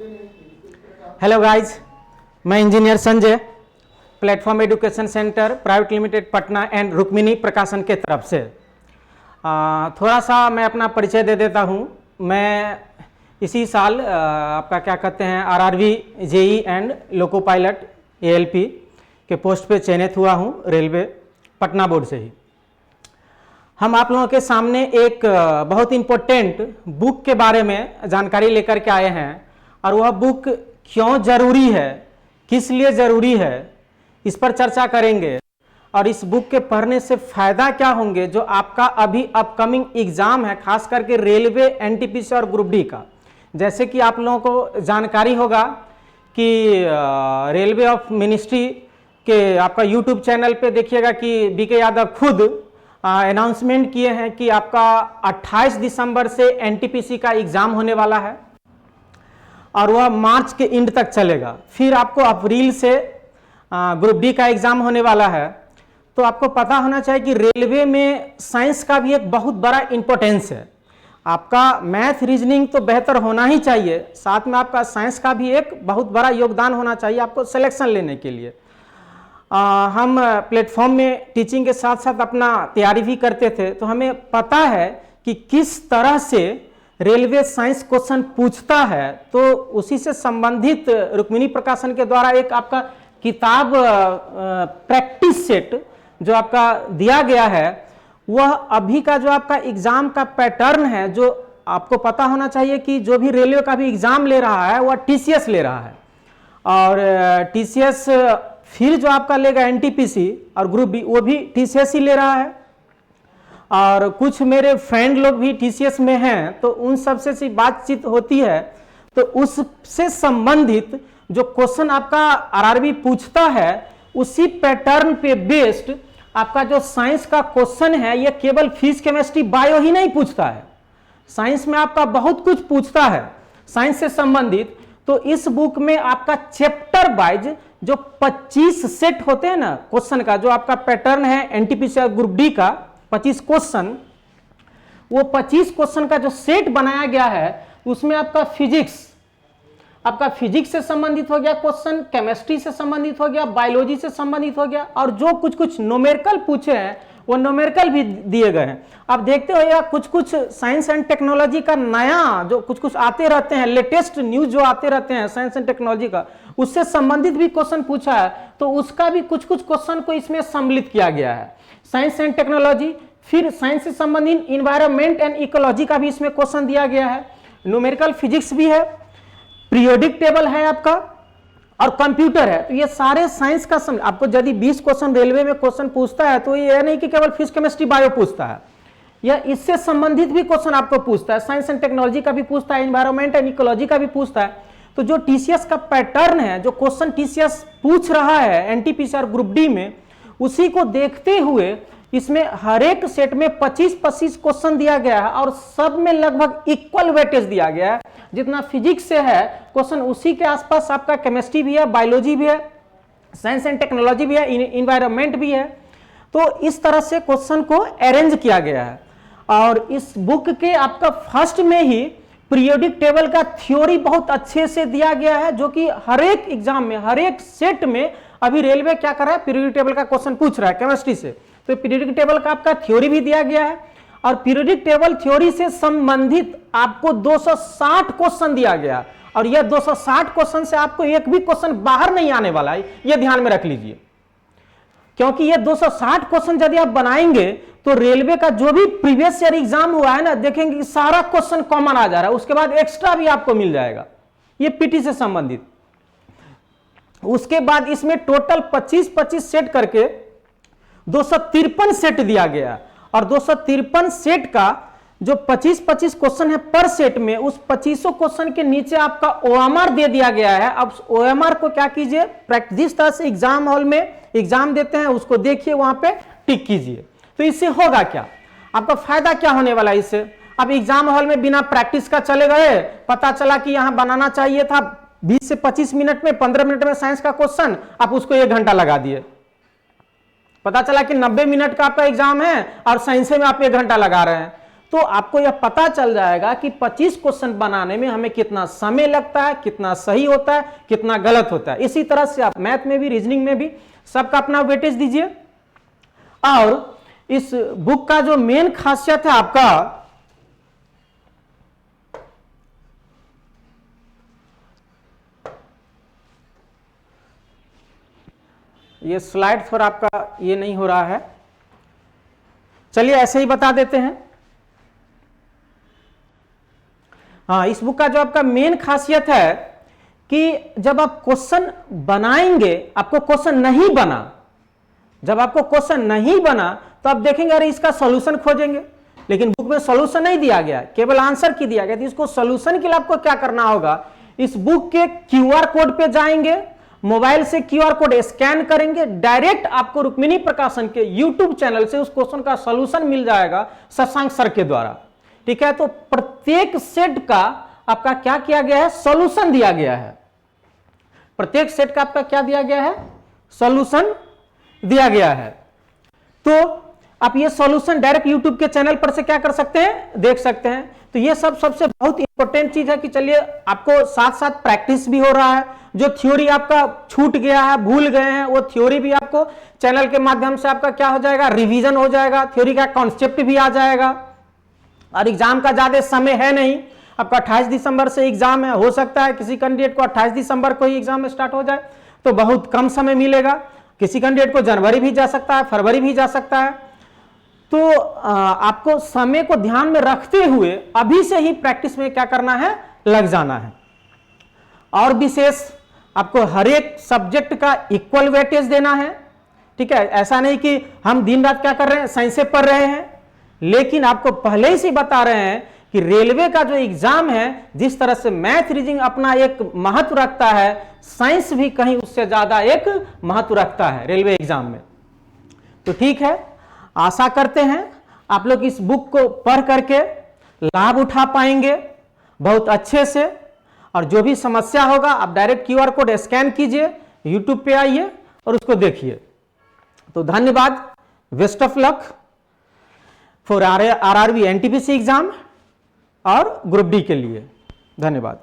Hello guys, मैं engineer Sanjay, platform education centre private limited Patna and Rukmini प्रकाशन के तरफ से थोड़ा सा मैं अपना परिचय दे देता हूँ। मैं इसी साल आपका क्या कहते हैं RRB JE and loco pilot ALP के पोस्ट पे चयनित हुआ हूँ रेलवे पटना बोर्ड से ही। हम आप लोगों के सामने एक बहुत इम्पोर्टेंट बुक के बारे में जानकारी लेकर के आए हैं और वह बुक क्यों जरूरी है, किस लिए जरूरी है, इस पर चर्चा करेंगे और इस बुक के पढ़ने से फायदा क्या होंगे जो आपका अभी अपकमिंग एग्जाम है, खास करके रेलवे, एनटीपीसी और ग्रुप डी का। जैसे कि आप लोगों को जानकारी होगा कि रेलवे ऑफ मिनिस्ट्री के आपका यूट्यूब चैनल पे देखिएगा कि बीके यादव खुद अनाउंसमेंट किए हैं कि आपका 28 दिसंबर से एनटीपीसी का एग्जाम होने वाला है और वह मार्च के एंड तक चलेगा। फिर आपको अप्रैल से ग्रुप डी का एग्जाम होने वाला है। तो आपको पता होना चाहिए कि रेलवे में साइंस का भी एक बहुत बड़ा इंपॉर्टेंस है। आपका मैथ रीजनिंग तो बेहतर होना ही चाहिए, साथ में आपका साइंस का भी एक बहुत बड़ा योगदान होना चाहिए आपको सिलेक्शन लेने के लिए। हम प्लेटफॉर्म में टीचिंग के साथ साथ अपना तैयारी भी करते थे, तो हमें पता है कि किस तरह से रेलवे साइंस क्वेश्चन पूछता है। तो उसी से संबंधित रुक्मिणी प्रकाशन के द्वारा एक आपका किताब प्रैक्टिस सेट जो आपका दिया गया है, वह अभी का जो आपका एग्जाम का पैटर्न है, जो आपको पता होना चाहिए कि जो भी रेलवे का भी एग्जाम ले रहा है वह टीसीएस ले रहा है और टीसीएस फिर जो आपका लेगा एनटीपीसी और ग्रुप बी वो भी टीसीएस ही ले रहा है। और कुछ मेरे फ्रेंड लोग भी टीसीएस में हैं, तो उन सबसे सी बातचीत होती है, तो उससे संबंधित जो क्वेश्चन आपका आरआरबी पूछता है उसी पैटर्न पे बेस्ड आपका जो साइंस का क्वेश्चन है, ये केवल फिजिक्स, केमिस्ट्री, बायो ही नहीं पूछता है। साइंस में आपका बहुत कुछ पूछता है साइंस से संबंधित। तो इस बुक में आपका चैप्टर वाइज जो 25 सेट होते हैं ना क्वेश्चन का, जो आपका पैटर्न है एनटीपीसी और ग्रुप डी का 25 क्वेश्चन, वो 25 क्वेश्चन का जो सेट बनाया गया है उसमें आपका फिजिक्स से संबंधित हो गया क्वेश्चन, केमिस्ट्री से संबंधित हो गया, बायोलॉजी से संबंधित हो गया और जो कुछ न्यूमेरिकल पूछे हैं वो न्यूमेरिकल भी दिए गए हैं। आप देखते हो या कुछ साइंस एंड टेक्नोलॉजी का नया जो कुछ आते रहते हैं, लेटेस्ट न्यूज जो आते रहते हैं साइंस एंड टेक्नोलॉजी का, उससे संबंधित भी क्वेश्चन पूछा है। तो उसका भी कुछ क्वेश्चन को इसमें सम्मिलित किया गया है, साइंस एंड टेक्नोलॉजी। फिर साइंस से संबंधित इन्वायरमेंट एंड इकोलॉजी का भी इसमें क्वेश्चन दिया गया है, न्यूमेरिकल फिजिक्स भी है, पीरियोडिक टेबल है आपका और कंप्यूटर है। तो ये सारे साइंस का आपको यदि 20 क्वेश्चन रेलवे में क्वेश्चन पूछता है तो ये नहीं कि केवल फिजिक्स, केमिस्ट्री, बायो पूछता है, या इससे संबंधित भी क्वेश्चन आपको पूछता है, साइंस एंड टेक्नोलॉजी का भी पूछता है, इन्वायरमेंट एंड इकोलॉजी का भी पूछता है। तो जो टीसीएस का पैटर्न है, जो क्वेश्चन टीसीएस पूछ रहा है एनटीपीसी और ग्रुप डी में, उसी को देखते हुए इसमें हर एक सेट में 25-25 क्वेश्चन दिया गया है और सब में लगभग इक्वल वेटेज दिया गया है। जितना फिजिक्स से है क्वेश्चन उसी के आसपास आपका केमिस्ट्री भी है, बायोलॉजी भी है, साइंस एंड टेक्नोलॉजी भी है, इन्वायरमेंट भी है। तो इस तरह से क्वेश्चन को अरेंज किया गया है। और इस बुक के आपका फर्स्ट में ही पीरियोडिक टेबल का थ्योरी बहुत अच्छे से दिया गया है, जो कि हर एक एग्जाम में, हर एक सेट में अभी रेलवे क्या कर रहा है, पीरियोडिक टेबल का क्वेश्चन पूछ रहा है केमिस्ट्री से, तो पीरियोडिक टेबल का आपका थ्योरी भी दिया गया है। और पीरियोडिक टेबल थ्योरी से संबंधित आपको 260 क्वेश्चन दिया गया और यह 260 क्वेश्चन से आपको एक भी क्वेश्चन बाहर नहीं आने वाला है, यह ध्यान में रख लीजिए। क्योंकि यह 260 क्वेश्चन यदि आप बनाएंगे तो रेलवे का जो भी प्रीवियस ईयर एग्जाम हुआ है ना, देखेंगे कि सारा क्वेश्चन कॉमन आ जा रहा है, उसके बाद एक्स्ट्रा भी आपको मिल जाएगा, ये पीटी से संबंधित। उसके बाद इसमें टोटल 25-25 सेट करके 253 सेट दिया गया और 253 सेट का जो 25-25 क्वेश्चन है पर सेट में, उस 25 क्वेश्चन के नीचे आपका ओएमआर दे दिया गया है। अब ओएमआर को क्या कीजिए, जिस तरह से एग्जाम हॉल में एग्जाम देते हैं उसको देखिए, वहां पे टिक कीजिए। तो इससे होगा क्या, आपका फायदा क्या होने वाला है इससे। अब एग्जाम हॉल में बिना प्रैक्टिस का चले गए, पता चला कि यहां बनाना चाहिए था 20 से 25 मिनट में, 15 मिनट में साइंस का क्वेश्चन, आप उसको 1 घंटा लगा दिए। पता चला कि 90 मिनट का आपका एग्जाम है और साइंस में आप 1 घंटा लगा रहे हैं, तो आपको यह पता चल जाएगा कि 25 क्वेश्चन बनाने में हमें कितना समय लगता है, कितना सही होता है, कितना गलत होता है। इसी तरह से आप मैथ में भी, रीजनिंग में भी सबका अपना वेटेज दीजिए। और इस बुक का जो मेन खासियत है आपका, ये स्लाइड थोड़ा आपका ये नहीं हो रहा है, चलिए ऐसे ही बता देते हैं। हाँ, इस बुक का जो आपका मेन खासियत है कि जब आप क्वेश्चन बनाएंगे, आपको क्वेश्चन नहीं बना, जब आपको क्वेश्चन नहीं बना तो आप देखेंगे अरे इसका सॉल्यूशन खोजेंगे, लेकिन बुक में सॉल्यूशन नहीं दिया गया, केवल आंसर की दिया गया। तो इसको सॉल्यूशन के लिए आपको क्या करना होगा, इस बुक के क्यूआर कोड पे जाएंगे, मोबाइल से क्यूआर कोड स्कैन करेंगे, डायरेक्ट आपको रुक्मिणी प्रकाशन के यूट्यूब चैनल से उस क्वेश्चन का सॉल्यूशन मिल जाएगा शशांक सर के द्वारा। ठीक है, तो प्रत्येक सेट का आपका क्या किया गया है, सॉल्यूशन दिया गया है। प्रत्येक सेट का आपका क्या दिया गया है, सॉल्यूशन दिया गया है। तो आप ये सॉल्यूशन डायरेक्ट यूट्यूब के चैनल पर से क्या कर सकते हैं, देख सकते हैं। तो ये सबसे बहुत इंपॉर्टेंट चीज है कि चलिए आपको साथ साथ प्रैक्टिस भी हो रहा है, जो थ्योरी आपका छूट गया है, भूल गए हैं, वो थ्योरी भी आपको चैनल के माध्यम से आपका क्या हो जाएगा, रिवीजन हो जाएगा, थ्योरी का कॉन्सेप्ट भी आ जाएगा। और एग्जाम का ज्यादा समय है नहीं, आपका 28 दिसंबर से एग्जाम है, हो सकता है किसी कैंडिडेट को 28 दिसंबर को ही एग्जाम स्टार्ट हो जाए, तो बहुत कम समय मिलेगा। किसी कैंडिडेट को जनवरी भी जा सकता है, फरवरी भी जा सकता है। तो आपको समय को ध्यान में रखते हुए अभी से ही प्रैक्टिस में क्या करना है, लग जाना है। और विशेष आपको हर एक सब्जेक्ट का इक्वल वेटेज देना है। ठीक है, ऐसा नहीं कि हम दिन रात क्या कर रहे हैं, साइंस से पढ़ रहे हैं, लेकिन आपको पहले ही से बता रहे हैं कि रेलवे का जो एग्जाम है, जिस तरह से मैथ रीजनिंग अपना एक महत्व रखता है, साइंस भी कहीं उससे ज्यादा एक महत्व रखता है रेलवे एग्जाम में। तो ठीक है, आशा करते हैं आप लोग इस बुक को पढ़ करके लाभ उठा पाएंगे बहुत अच्छे से। और जो भी समस्या होगा आप डायरेक्ट क्यूआर कोड स्कैन कीजिए, यूट्यूब पे आइए और उसको देखिए। तो धन्यवाद, best of luck for RRB NTPC exam और ग्रुप डी के लिए। धन्यवाद।